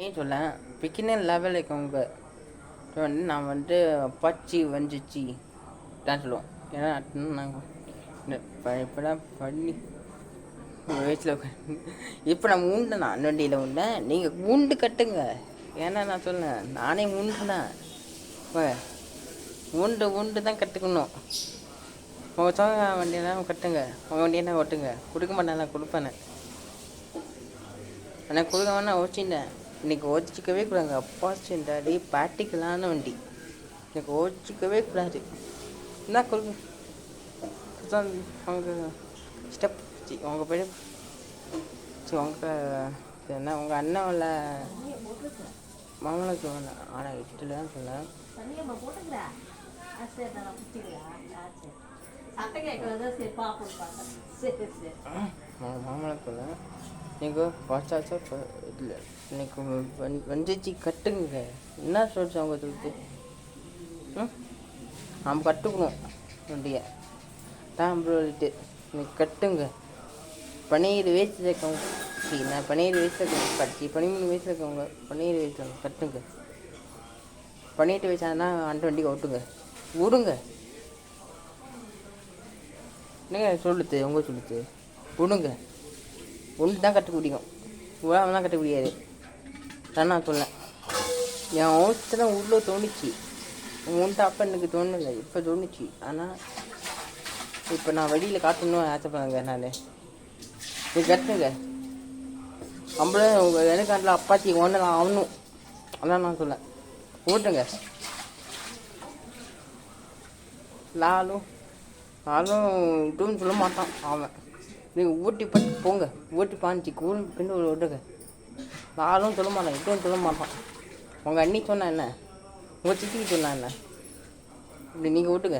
ஏன் சொல்ல beginner level இருக்கவங்க வந்து நான் வந்து பச்சி வந்துச்சு தான் சொல்லுவோம். ஏன்னா நாங்கள் இப்போலாம் பண்ணி வயசில் இப்போ நான் உண்டுண்ணா வண்டியில் உண்டேன். நீங்கள் உண்டு கட்டுங்க. ஏன்னா நான் சொன்னேன் நானே உண்டுண்ணா. இப்போ உண்டு தான் கற்றுக்கணும். உங்கள் சோக வண்டியெல்லாம் கட்டுங்க. உங்கள் வண்டியெல்லாம் ஓட்டுங்க. கொடுக்க மாட்டேன், கொடுப்பேனே. ஆனால் கொடுக்க வேணா ஓச்சிட்டேன். இன்றைக்கி ஓச்சிக்கவே கூடாங்க. அப்பா சென்றாடி ப்ராக்டிக்கலான வண்டி. எனக்கு ஓச்சிக்கவே கூடாது. என்ன கொடுங்க அவங்க ஸ்டெப் உங்கள் போய் உங்கள் என்ன உங்கள் அண்ணாவில் மாமனுக்கு ஆனால் இட்டுலன்னு சொன்னேன். மாமனுக்குள்ள நீங்கள் வாட்சாச்சா இல்லை இன்னைக்கு வந்துச்சு கட்டுங்க. என்ன சொல்லிச்சு அவங்க சொல்லிட்டு நம்ம கட்டுக்கணும் வண்டியை தான் சொல்லிட்டு இன்னைக்கு கட்டுங்க. 17 வயசில் இருக்கவங்க நான் 17 வயசில் இருக்கவங்க படிச்சு 13 வயசில் இருக்கவங்க 17 வயசில் கட்டுங்க. 18 வயசானா அந்த வண்டிக்கு ஓட்டுங்க விடுங்க. என்னங்க சொல்லுது உங்க சொல்லுது விடுங்க. ஒன்று தான் கட்ட முடியும், உழாமலாம் கட்ட முடியாது. நான் சொல்லேன் என் ஓட்டத்தில் உள்ளே தோணுச்சு. உன்ட்டு அப்போ எனக்கு தோணலை, இப்போ தோணுச்சு. ஆனால் இப்போ நான் வழியில் காட்டணும்னு ஆசைப்படுறேங்க. நான் நீ கட்டுங்க. நம்மளே உங்கள் எனக்காண்டில் அப்பாச்சி ஒன்று நான் ஆகணும். அதான் நான் சொல்லேன் ஓட்டுங்க. லாலும் இதுன்னு சொல்ல மாட்டான் அவன். நீங்கள் ஊட்டி பட்டு போங்க, ஊட்டி பாஞ்சி கூழ் பின்னு விட்டுங்க. நானும் சொல்ல மாட்டேன், இதுவும் சொல்ல மாட்டான். உங்கள் அண்ணி சொன்னா என்ன, உங்கள் சித்திக்கு சொன்னா என்ன, இப்படி நீங்கள் விட்டுங்க.